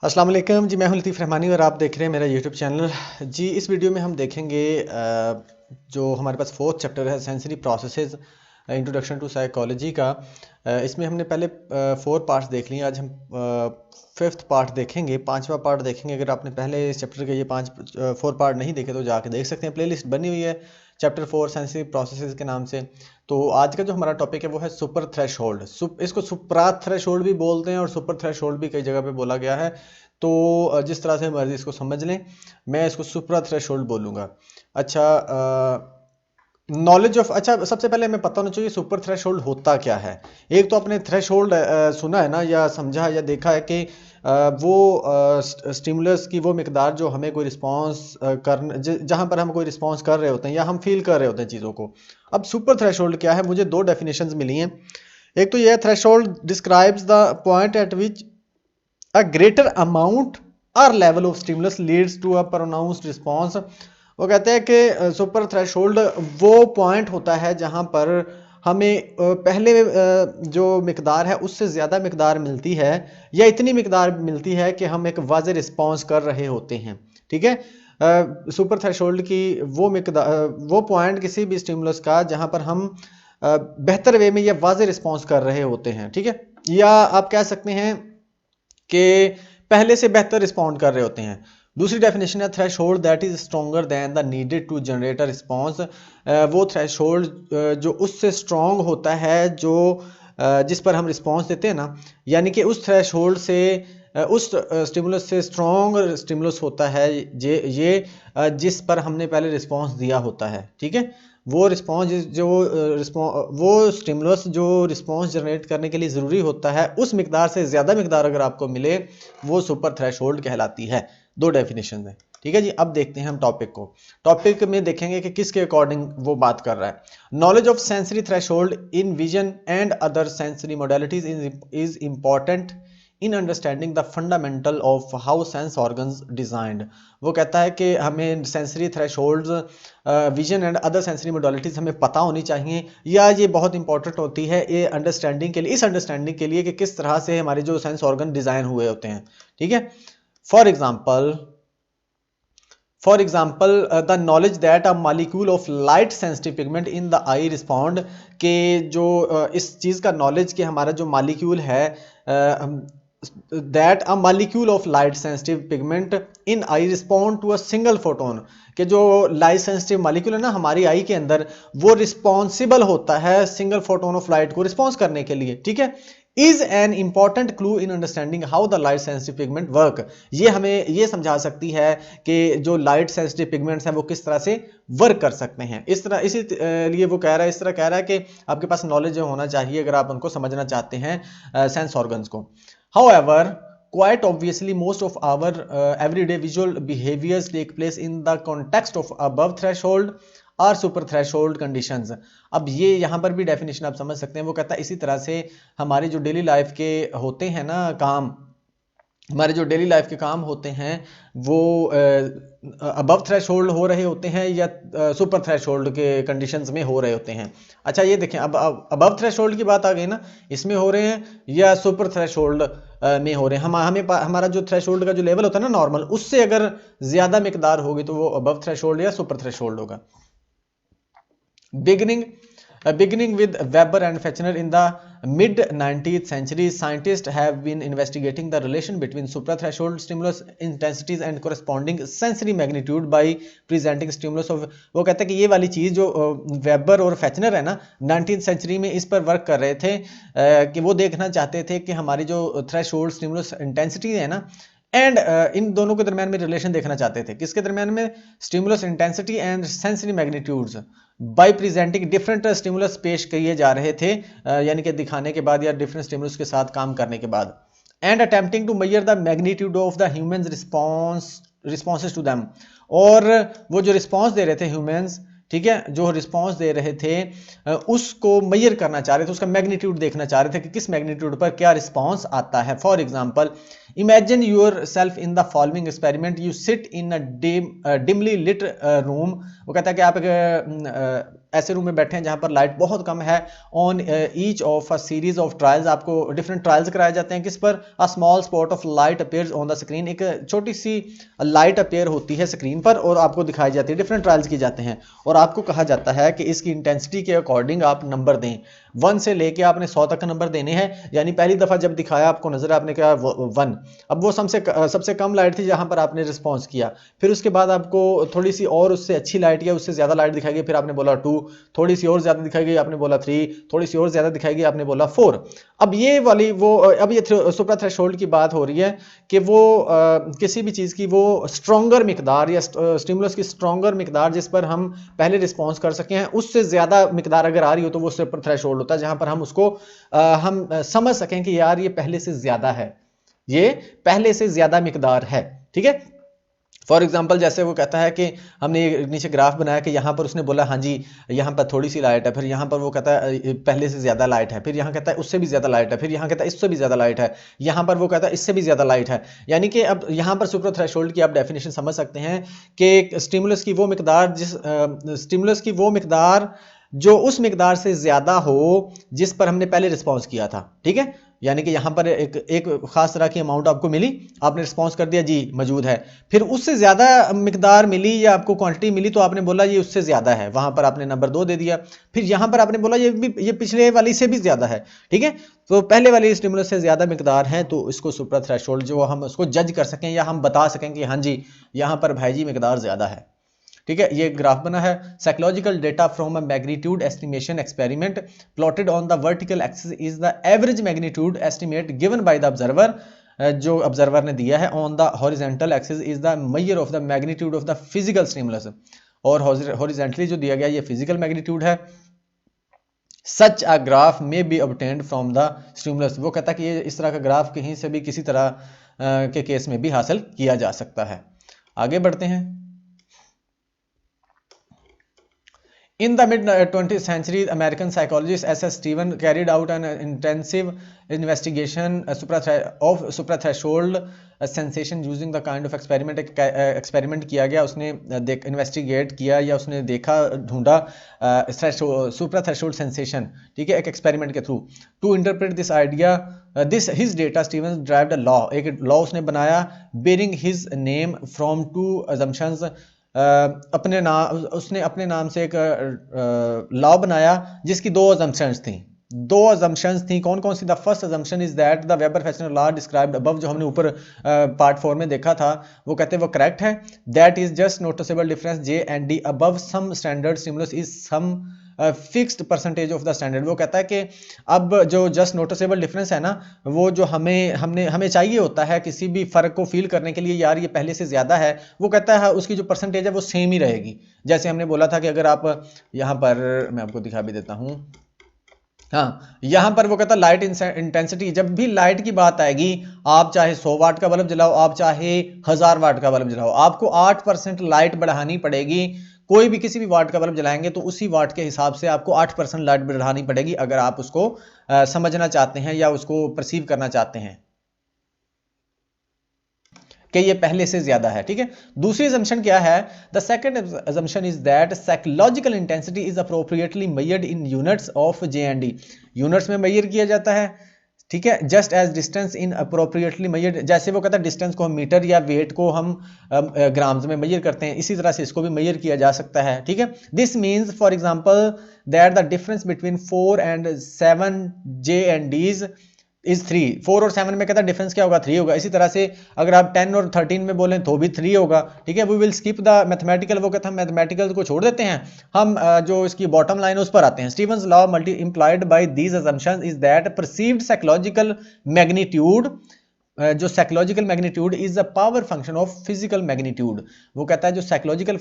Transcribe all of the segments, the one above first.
अस्सलाम वालेकुम जी। मैं हूं लतीफ़ रहमानी और आप देख रहे हैं मेरा यूट्यूब चैनल जी। इस वीडियो में हम देखेंगे जो हमारे पास फोर्थ चैप्टर है sensory processes introduction to psychology का। इसमें हमने पहले फोर पार्ट्स देख लिए। आज हम फिफ्थ पार्ट देखेंगे, पांचवा पार्ट देखेंगे। अगर आपने पहले इस चैप्टर के ये फोर पार्ट नहीं देखे तो जाके देख सकते हैं, प्लेलिस्ट बनी हुई है चैप्टर 4 सेंसरी प्रोसेसेस के नाम से। तो आज का जो हमारा टॉपिक है वो है सुपर थ्रेशोल्ड। इसको सुप्रा थ्रेशोल्ड भी बोलते हैं और सुपर थ्रेशोल्ड भी कई जगह पे बोला गया है। तो जिस तरह से मर्जी इसको समझ लें, मैं इसको सुप्रा थ्रेशोल्ड बोलूँगा। अच्छा, नॉलेज ऑफ, अच्छा सबसे पहले हमें पता होना चाहिए सुपर थ्रेशोल्ड होता क्या है। एक तो आपने थ्रेशोल्ड सुना है ना, या समझा या देखा है कि वो स्टिमुलस की वो मिकदार जो हमें कोई रिस्पॉन्स जहाँ पर हम कोई रिस्पॉन्स कर रहे होते हैं या हम फील कर रहे होते हैं चीज़ों को। अब सुपर थ्रेशोल्ड क्या है, मुझे दो डेफिनेशंस मिली हैं। एक तो यह threshold describes the point eight which a greater amount or level of stimulus leads to a pronounced response। वो कहते हैं कि सुपर थ्रेशोल्ड वो पॉइंट होता है जहां पर हमें पहले जो मिकदार है उससे ज़्यादा मिकदार मिलती है, या इतनी मिकदार मिलती है कि हम एक वाज़े रिस्पॉन्स कर रहे होते हैं। ठीक है, सुपर थ्रेशोल्ड की वो मिकदार, वो पॉइंट किसी भी स्टिमुलस का जहां पर हम बेहतर वे में या वाज़े रिस्पॉन्स कर रहे होते हैं। ठीक है, या आप कह सकते हैं कि पहले से बेहतर रिस्पॉन्ड कर रहे होते हैं। दूसरी डेफिनेशन है threshold that is stronger than the needed to generate a response. वो थ्रेशोल्ड जो उससे स्ट्रॉन्ग होता है जो जिस पर हम रिस्पॉन्स देते हैं ना, यानी कि उस थ्रेशोल्ड से उस स्टिमुलस से स्ट्रॉन्ग स्टिमुलस होता है ये जिस पर हमने पहले रिस्पॉन्स दिया होता है। ठीक है, वो रिस्पॉन्स जो वो स्टिमुलस जो रिस्पॉन्स जनरेट करने के लिए ज़रूरी होता है उस मिकदार से ज़्यादा मिकदार अगर आपको मिले वो सुपर थ्रेशोल्ड कहलाती है। दो डेफिनेशन है। ठीक है जी, अब देखते हैं हम टॉपिक को। टॉपिक में देखेंगे कि किसके अकॉर्डिंग वो बात कर रहा है। Knowledge of sensory threshold in vision and other sensory modalities is important in understanding the fundamental of how sense organs designed. वो कहता है कि हमें sensory thresholds, vision and other sensory modalities हमें पता होनी चाहिए, या ये बहुत इंपॉर्टेंट होती है ये अंडरस्टैंडिंग के लिए, इस अंडरस्टैंडिंग के लिए कि किस तरह से हमारे जो सेंस ऑर्गन डिजाइन हुए होते हैं। ठीक है, for example the knowledge that a molecule of light sensitive pigment in the I respond, के जो इस चीज़ का नॉलेज कि हमारा जो मॉलिक्यूल है that a molecule of light sensitive pigment in eye respond to a single photon, कि जो लाइट सेंसिटिव मॉलिक्यूल है ना हमारी आई के अंदर, वो रिस्पॉन्सिबल होता है सिंगल फोटोन ऑफ लाइट को रिस्पॉन्स करने के लिए। ठीक है, is an important clue in understanding how the light sensitive pigment work. ये हमें ये समझा सकती है कि जो लाइट सेंसिटिव पिगमेंट्स हैं वो किस तरह से वर्क कर सकते हैं। इस तरह इसी लिए वो कह रहा है, इस तरह कह रहा है कि आपके पास नॉलेज होना चाहिए अगर आप उनको समझना चाहते हैं सेंस ऑर्गन्स को। However, quite obviously, most of our everyday visual behaviors take place in the context of above threshold और सुपर थ्रेशोल्ड कंडीशंस। अब ये यहाँ पर भी डेफिनेशन आप समझ सकते हैं। वो कहता है इसी तरह से हमारी जो डेली लाइफ के होते हैं ना काम, हमारे जो डेली लाइफ के काम होते हैं वो अबव थ्रेशोल्ड हो रहे होते हैं या सुपर थ्रेशोल्ड के कंडीशंस में हो रहे होते हैं। अच्छा ये देखें, अब अबव थ्रेशोल्ड की बात आ गई ना, इसमें हो रहे हैं या सुपर थ्रेशोल्ड में हो रहे हैं। हमारा जो थ्रेशोल्ड का जो लेवल होता है ना नॉर्मल, उससे अगर ज़्यादा मिकदार होगी तो वो अबव थ्रेशोल्ड या सुपर थ्रेशोल्ड होगा। Beginning with Weber and Fechner in the mid 19th century, scientists have been investigating the relation between suprathreshold stimulus intensities and corresponding sensory magnitude by presenting stimulus of। वो कहते हैं कि ये वाली चीज़ जो weber और Fechner है ना 19th सेंचुरी में इस पर वर्क कर रहे थे, कि वो देखना चाहते थे कि हमारी जो थ्रेशोल्ड स्टिमुलस इंटेंसिटी है ना, एंड इन दोनों के दरमियान में रिलेशन देखना चाहते थे। किसके दरमियान में? Stimulus intensity and sensory magnitudes bye presenting different stimulus पेश किए जा रहे थे, यानी कि दिखाने के बाद या डिफरेंट स्टिमुलस के साथ काम करने के बाद, and attempting to measure the magnitude of the humans responses to them. और वो जो रिस्पॉन्स दे रहे थे ह्यूमंस, ठीक है, जो रिस्पॉन्स दे रहे थे उसको मेजर करना चाह रहे थे, उसका मैग्नीट्यूड देखना चाह रहे थे कि किस मैग्नीट्यूड पर क्या रिस्पॉन्स आता है। For example, imagine yourself in the following experiment, you sit in a dimly lit room. वो कहता है कि आप ऐसे रूम में बैठे हैं जहां पर लाइट बहुत कम है, on each of a series of trials, आपको डिफरेंट ट्रायल्स कराए जाते हैं, किस पर, a small spot of light appears on the screen, एक छोटी सी लाइट अपीयर होती है स्क्रीन पर और आपको दिखाई जाती है, डिफरेंट ट्रायल्स किए जाते हैं और आपको कहा जाता है कि इसकी इंटेंसिटी के अकॉर्डिंग आप नंबर दें, 1 से लेके आपने 100 तक नंबर देने हैं। यानी पहली दफा जब दिखाया आपको नजर, आपने कहा 1, अब वो सबसे कम लाइट थी जहां पर आपने रिस्पॉन्स किया, फिर उसके बाद आपको थोड़ी सी और उससे अच्छी लाइट या उससे ज्यादा लाइट दिखाई गई, फिर आपने बोला 2, थोड़ी सी और ज्यादा दिखाई गई, आपने बोला 3, थोड़ी सी और ज्यादा दिखाई गई, आपने बोला 4। अब ये वाली वो अब ये सुपर थ्रेशोल्ड की बात हो रही है कि वो किसी भी चीज की वो स्ट्रॉन्गर मिकदार या स्टिमुलस की स्ट्रॉन्गर मिकदार जिस पर हम पहले रिस्पॉन्स कर सके हैं, उससे ज्यादा मिकदार अगर आ रही हो तो वो सुपर थ्रेशोल्ड होता है, जहां पर हम उसको हम समझ सकें कि यार ये पहले से ज्यादा है, ये पहले से ज्यादा मिकदार है। ठीक है, फॉर एग्जाम्पल जैसे वो कहता है कि हमने नीचे ग्राफ बनाया कि यहाँ पर उसने बोला हाँ जी यहाँ पर थोड़ी सी लाइट है, फिर यहाँ पर वो कहता है पहले से ज्यादा लाइट है, फिर यहाँ कहता है उससे भी ज्यादा लाइट है, फिर यहाँ कहता है इससे भी ज्यादा लाइट है, यहाँ पर वो कहता है इससे भी ज्यादा लाइट है। यानी कि अब यहाँ पर सुपर थ्रेशोल्ड की आप डेफिनेशन समझ सकते हैं कि स्टिमुलस की वो मिकदार स्टिमुलस की वो मिकदार जो उस मिकदार से ज्यादा हो जिस पर हमने पहले रिस्पॉन्स किया था। ठीक है, यानी कि यहां पर एक खास तरह की अमाउंट आपको मिली, आपने रिस्पॉन्स कर दिया जी मौजूद है, फिर उससे ज्यादा मिकदार मिली या आपको क्वांटिटी मिली तो आपने बोला ये उससे ज्यादा है, वहां पर आपने नंबर 2 दे दिया, फिर यहां पर आपने बोला ये पिछले वाली से भी ज्यादा है। ठीक है, तो पहले वाली स्टिमुलस से ज्यादा मिकदार है तो इसको सुपर थ्रेशोल्ड जो हम उसको जज कर सकें या हम बता सकें कि हाँ जी यहां पर भाई जी मिकदार ज्यादा है। ठीक है, ये ग्राफ बना है, psychological data from a magnitude estimation experiment plotted on the vertical axis is the average magnitude estimate given by the observer, जो ऑब्जर्वर ने दिया है, on the horizontal axis is the measure of the magnitude of the physical stimulus, और horizontally जो दिया गया ये physical magnitude है। Such a graph may be obtained from the stimulus, वो कहता है कि ये इस तरह का ग्राफ कहीं से भी किसी तरह के केस में भी हासिल किया जा सकता है। आगे बढ़ते हैं। In the mid-20th century, American psychologist S.S. Stevens carried out an intensive investigation of suprathreshold sensation using the kind of experiment experiment किया गया, उसने इन्वेस्टिगेट किया या उसने देखा ढूंढा suprathreshold sensation, ठीक है, एक एक्सपेरिमेंट के through. To interpret this idea this his data Stevens derived a law, एक लॉ उसने बनाया, bearing his name from 2 assumptions, अपने नाम उसने अपने नाम से एक लॉ बनाया जिसकी 2 assumptions थी। 2 assumptions थी, कौन कौन सी? The first assumption is that the Weber Fechner law described above, जो हमने ऊपर पार्ट 4 में देखा था, वो कहते हैं वो करेक्ट है। That is just noticeable difference J and D above some standard stimulus is some fixed percentage of the standard. वो कहता है कि अब जो जस्ट नोटिसेबल डिफरेंस है ना, वो जो हमें चाहिए होता है किसी भी फर्क को फील करने के लिए, यार ये पहले से ज्यादा है, वो कहता है उसकी जो परसेंटेज है वो सेम ही रहेगी। जैसे हमने बोला था कि अगर आप यहां पर, मैं आपको दिखा भी देता हूं, हाँ यहां पर वो कहता है लाइट इंटेंसिटी, जब भी लाइट की बात आएगी, आप चाहे 100 वाट का बल्ब जलाओ, आप चाहे 1000 वाट का बल्ब जलाओ, आपको 8% लाइट बढ़ानी पड़ेगी। कोई भी किसी भी वाट का बल्ब जलाएंगे तो उसी वाट के हिसाब से आपको 8% लाइट बढ़ानी पड़ेगी, अगर आप उसको समझना चाहते हैं या उसको परसीव करना चाहते हैं कि ये पहले से ज्यादा है। ठीक है, दूसरी assumption क्या है? The second assumption is that psychological intensity is appropriately measured in units of J and D, units में मेजर किया जाता है। ठीक है, just as distance in appropriately measured, जैसे वो कहता है डिस्टेंस को हम मीटर या वेट को हम ग्राम्स में मेजर करते हैं, इसी तरह से इसको भी मेजर किया जा सकता है। ठीक है, this means for example that the difference between 4 and 7 J and Ds is 3, 4 और 7 में कहता है डिफरेंस क्या होगा? 3 होगा। इसी तरह से अगर आप 10 और 13 में बोलें तो भी 3 होगा। ठीक है, we will skip the mathematical, वो कहता है मैथमेटिकल को छोड़ देते हैं, हम जो इसकी बॉटम लाइन उस पर आते हैं। Stevens law multi implied by these assumptions is that perceived psychological magnitude, जो psychological magnitude is a power function of physical magnitude. वो कहता है जो साइकोलॉजिकल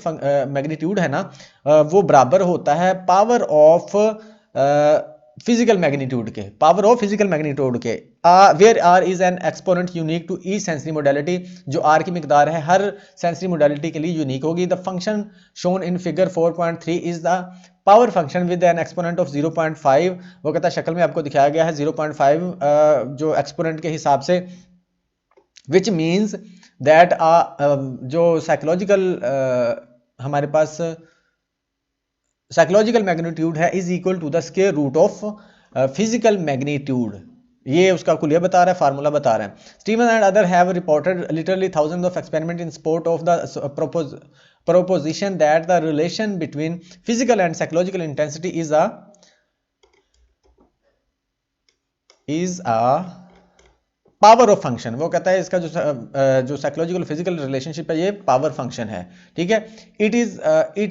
मैग्नीट्यूड है ना, वो बराबर होता है पावर ऑफ फिजिकल मैग्नीट्यूड के, पावर ऑफ फिजिकल मैग्नीट्यूड के। Where R is an exponent unique to each sensory modality, जो आर की मिकदार है हर सेंसरी मोडेलिटी के लिए यूनिक होगी। The function shown in figure 4.3 is the power function with N exponent of 0.5, वो कहता है शक्ल में आपको दिखाया गया है 0.5 जो एक्सपोनेंट के हिसाब से, विच मीन्स दैट जो साइकोलॉजिकल हमारे पास साइकोलॉजिकल मैग्नीट्यूड है is equal to the square root of physical magnitude. ये उसका कुलिया बता रहा है, फार्मूला बता रहा है। Steven and other have reported literally thousands of experiment in support of the proposition that the relation between physical and psychological intensity is a power of function. वो कहता है इसका जो साइकोलॉजिकल फिजिकल रिलेशनशिप है ये पावर फंक्शन है, ठीक है। It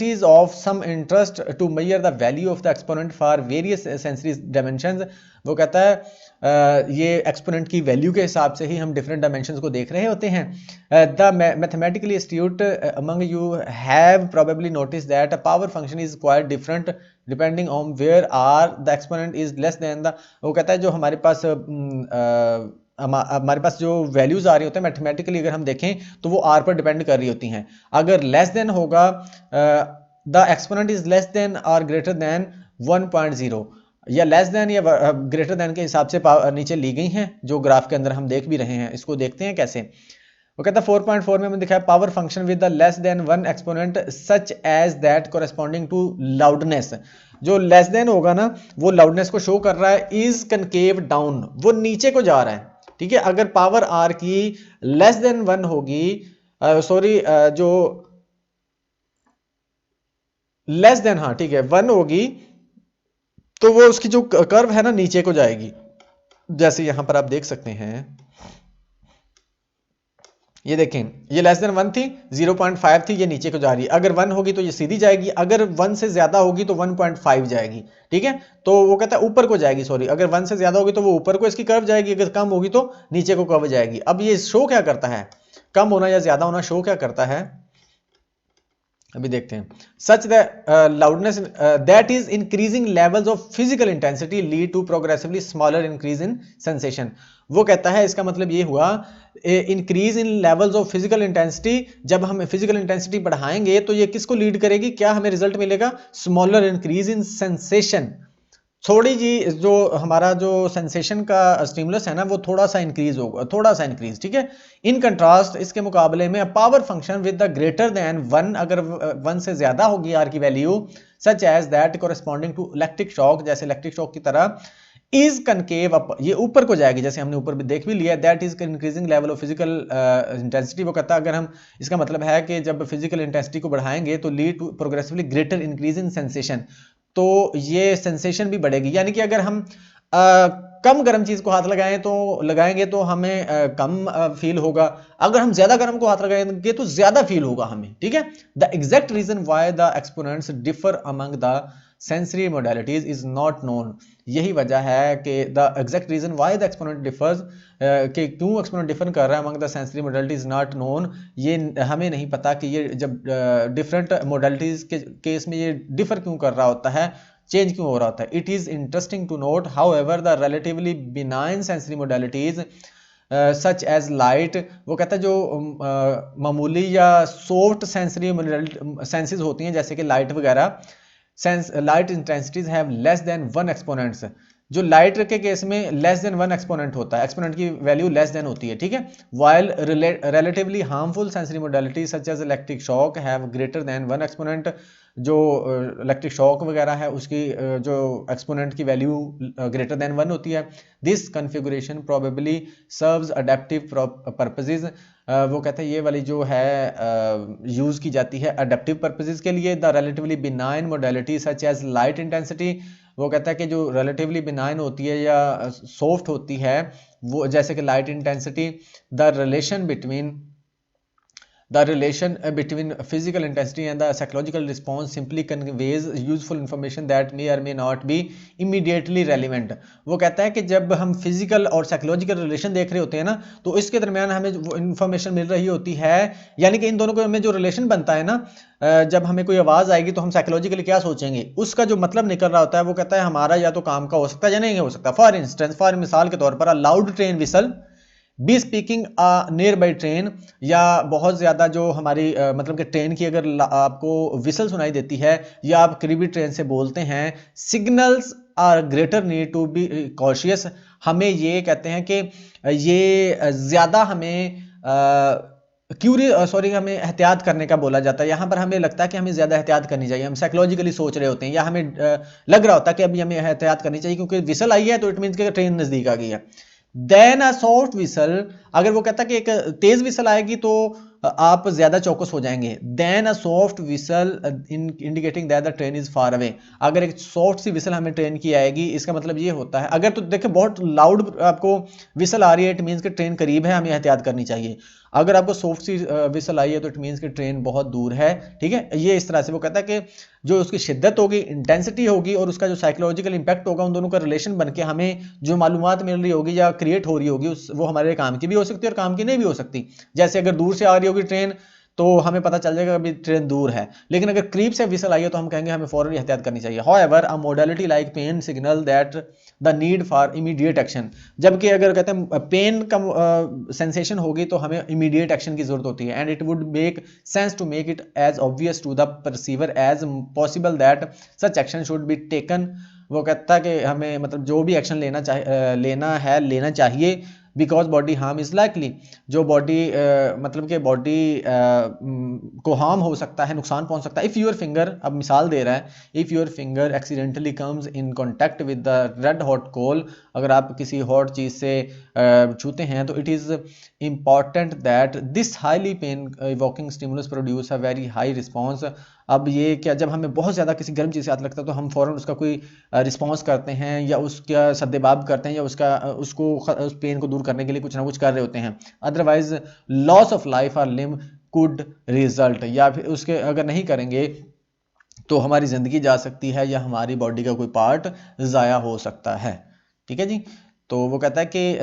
is of some interest to measure the value of the exponent for various sensory dimensions. वो कहता है ये एक्सपोनेंट की वैल्यू के हिसाब से ही हम डिफरेंट डायमेंशंस को देख रहे होते हैं। The mathematically astute among you have probably notice that a power function is quite different depending on where R the exponent is less than the. वो कहता है जो हमारे पास जो वैल्यूज आ रही होते हैं मैथमेटिकली अगर हम देखें तो वो आर पर डिपेंड कर रही होती हैं। अगर लेस देन होगा the exponent is less then और ग्रेटर देन 1.0 या लेस देन या ग्रेटर देन के हिसाब से नीचे ली गई हैं जो ग्राफ के अंदर हम देख भी रहे हैं। इसको देखते हैं कैसे। वो कहता है 4.4 में दिखाया power function with the less than 1 exponent such as that corresponding to loudness. जो लेस देन होगा ना वो लाउडनेस को शो कर रहा है, इज कनकेव डाउन, वो नीचे को जा रहा है, ठीक है। अगर पावर आर की लेस देन 1 होगी, जो लेस देन, हाँ ठीक है 1 होगी तो वो उसकी जो कर्व है ना नीचे को जाएगी। जैसे यहां पर आप देख सकते हैं, ये देखें ये लेस देन 1 थी, 0.5 थी, ये नीचे को जा रही है। अगर 1 होगी तो ये सीधी जाएगी, अगर 1 से ज्यादा होगी तो 1.5 जाएगी, ठीक है। तो वो कहता है ऊपर को जाएगी, अगर 1 से ज्यादा होगी तो वो ऊपर को इसकी कर्व जाएगी, अगर कम होगी तो नीचे को कर्व जाएगी। अब ये शो क्या करता है, कम होना या ज्यादा होना शो क्या करता है, अभी देखते हैं। Such the loudness that is increasing levels of physical intensity lead to progressively smaller increase in sensation. वो कहता है इसका मतलब ये हुआ increase in levels of physical intensity, जब हम फिजिकल इंटेंसिटी बढ़ाएंगे तो ये किसको लीड करेगी, क्या हमें रिजल्ट मिलेगा, स्मॉलर इंक्रीज इन सेंसेशन। थोड़ी जी जो हमारा जो सेंसेशन का स्टिमुलस है ना वो थोड़ा सा इंक्रीज होगा, थोड़ा सा इंक्रीज, ठीक है। इन कंट्रास्ट इसके मुकाबले में power function with the greater than 1, अगर 1 से ज्यादा होगी आर की value, such as that corresponding to electric shock, जैसे इलेक्ट्रिक शॉक की तरह, इज कनकेव अप, ये ऊपर को जाएगी, जैसे हमने ऊपर भी देख भी लिया। That is increasing level of physical intensity. वो कहता है अगर हम, इसका मतलब है कि जब फिजिकल इंटेंसिटी को बढ़ाएंगे तो lead to progressively greater increase in sensation, तो ये सेंसेशन भी बढ़ेगी। यानी कि अगर हम कम गर्म चीज को हाथ लगाएंगे तो हमें कम फील होगा, अगर हम ज्यादा गर्म को हाथ लगाएंगे तो ज्यादा फील होगा हमें, ठीक है। The exact reason why the exponents differ among the sensory modalities is not known. यही वजह है कि the exact reason why the exponent differs, कि क्यों एक्सपोनेंट डिफर कर रहा है among the sensory modalities is not known, ये हमें नहीं पता कि ये जब डिफरेंट मोडालिटीज के केस में ये डिफर क्यों कर रहा होता है, चेंज क्यों हो रहा होता है। It is interesting to note however the relatively benign sensory modalities such as light. वो कहता है जो मामूली या सॉफ्ट सेंसरी सेंसेस होती हैं जैसे कि लाइट वगैरह, light intensities have less than 1 exponents. जो लाइट के केस में लेस देन 1 एक्सपोनेंट होता है, एक्सपोनेंट की वैल्यू लेस देन होती है, ठीक है। While relatively harmful sensory modality such as electric shock have greater than 1 exponent. जो इलेक्ट्रिक शॉक वगैरह है उसकी जो एक्सपोनेंट की वैल्यू ग्रेटर देन 1 होती है। This configuration probably serves adaptive purposes. वो कहते हैं ये वाली जो है यूज की जाती है अडेप्टिव पर्पसेस के लिए। The relatively benign modality such as light intensity. वो कहता है कि जो रिलेटिवली बिनाइन होती है या सॉफ्ट होती है वो, जैसे कि light intensity, the relation between physical intensity and the psychological response simply conveys useful information that may or may not be immediately relevant। वो कहता है कि जब हम फिजिकल और साइकोलॉजिकल रिलेशन देख रहे होते हैं ना तो इसके दरमियान हमें वो इंफॉर्मेशन मिल रही होती है, यानी कि इन दोनों को में जो रिलेशन बनता है ना, जब हमें कोई आवाज आएगी तो हम साइकोलॉजिकली क्या सोचेंगे, उसका जो मतलब निकल रहा होता है वो कहता है हमारा या तो काम का हो सकता है या नहीं हो सकता। फॉर इंस्टेंस, फॉर मिसाल के तौर पर a loud train whistle be speaking near by train, या बहुत ज्यादा जो हमारी मतलब कि ट्रेन की अगर आपको विसल सुनाई देती है या आप करीबी ट्रेन से बोलते हैं, signals are greater need to be cautious. हमें ये कहते हैं कि ये ज्यादा हमें हमें एहतियात करने का बोला जाता है। यहाँ पर हमें लगता है कि हमें ज़्यादा एहतियात करनी चाहिए, हम साइकोलॉजिकली सोच रहे होते हैं, या हमें लग रहा होता है कि अभी हमें एहतियात करनी चाहिए क्योंकि विसल आई है तो इट मीन्स कि ट्रेन नज़दीक आ गई है। देन अ सॉफ्ट विसल, अगर वो कहता है कि एक तेज विसल आएगी तो आप ज्यादा चौकस हो जाएंगे। Then a soft whistle indicating that the train is far away, अगर एक सॉफ्ट सी विसल हमें ट्रेन की आएगी इसका मतलब ये होता है, अगर तो देखिए बहुत लाउड आपको विसल आ रही है इट मीन्स कि ट्रेन करीब है, हमें एहतियात करनी चाहिए। अगर आपको सॉफ्ट सी विसल आई है तो इट मीन्स कि ट्रेन बहुत दूर है। ठीक है, ये इस तरह से वो कहता है कि जो उसकी शिद्दत होगी, इंटेंसिटी होगी, और उसका जो साइकोलॉजिकल इंपैक्ट होगा, उन दोनों का रिलेशन बन के हमें जो मालूमात मिल रही होगी या क्रिएट हो रही होगी वो हमारे काम की भी हो सकती है और काम की नहीं भी हो सकती। जैसे अगर दूर से आ रही होगी ट्रेन तो हमें पता चल जाएगा अभी ट्रेन दूर है, लेकिन अगर करीब से विसल आई है तो हम कहेंगे हमें फौरन एहतियात करनी चाहिए। However a modality like pen signal that the need for immediate action, जबकि अगर कहते हैं पेन का सेंसेशन होगी तो हमें इमीडिएट एक्शन की जरूरत होती है। And it would make sense to make it as obvious to the perceiver as possible that such action should be taken. वो कहता है कि हमें मतलब जो भी एक्शन लेना चाहिए because body harm is likely, जो बॉडी मतलब कि बॉडी को हार्म हो सकता है, नुकसान पहुंच सकता है। इफ़ योर फिंगर, अब मिसाल दे रहा है, if your finger accidentally comes in contact with the red hot coal, अगर आप किसी हॉट चीज़ से छूते हैं तो it is important that this highly pain evoking stimulus produce a very high response. अब ये क्या, जब हमें बहुत ज़्यादा किसी गर्म चीज़ से हाथ लगता है तो हम फ़ौरन उसका कोई रिस्पॉन्स करते हैं या उसका सद्देबाब करते हैं या उस पेन को दूर करने के लिए कुछ ना कुछ कर रहे होते हैं। अदरवाइज लॉस ऑफ लाइफ और लिम कुड रिजल्ट, या फिर उसके अगर नहीं करेंगे तो हमारी ज़िंदगी जा सकती है या हमारी बॉडी का कोई पार्ट ज़ाया हो सकता है। ठीक है जी। तो वो कहता है कि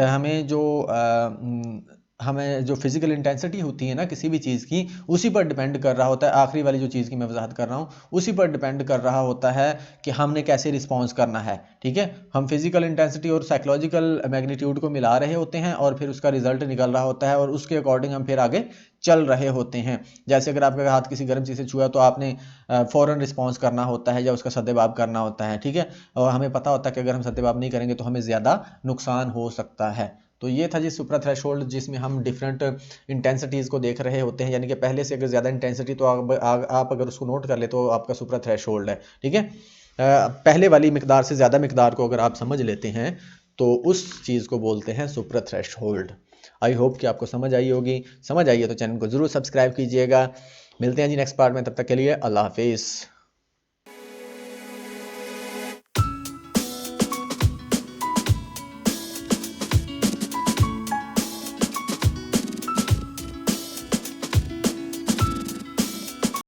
हमें जो फिजिकल इंटेंसिटी होती है ना किसी भी चीज़ की, उसी पर डिपेंड कर रहा होता है, आखिरी वाली जो चीज़ की मैं वजाहत कर रहा हूँ उसी पर डिपेंड कर रहा होता है कि हमने कैसे रिस्पॉन्स करना है। ठीक है, हम फिजिकल इंटेंसिटी और साइकोलॉजिकल मैग्नीट्यूड को मिला रहे होते हैं और फिर उसका रिजल्ट निकल रहा होता है और उसके अकॉर्डिंग हम फिर आगे चल रहे होते हैं। जैसे अगर आपका हाथ किसी गर्म चीज़ से छुआ तो आपने फ़ौरन रिस्पॉन्स करना होता है या उसका सद्देबाब करना होता है। ठीक है, और हमें पता होता है कि अगर हम सद्देबाब नहीं करेंगे तो हमें ज़्यादा नुकसान हो सकता है। तो ये था जी सुप्रा थ्रेशोल्ड, जिसमें हम डिफरेंट इंटेंसिटीज़ को देख रहे होते हैं, यानी कि पहले से अगर ज़्यादा इंटेंसिटी तो आप अगर उसको नोट कर ले तो आपका सुप्रा थ्रेशोल्ड है। ठीक है, पहले वाली मिकदार से ज़्यादा मिकदार को अगर आप समझ लेते हैं तो उस चीज़ को बोलते हैं सुप्रा थ्रेशोल्ड। आई होप कि आपको समझ आई होगी। समझ आई है तो चैनल को ज़रूर सब्सक्राइब कीजिएगा। मिलते हैं जी नेक्स्ट पार्ट में, तब तक के लिए अल्लाह हाफिज़।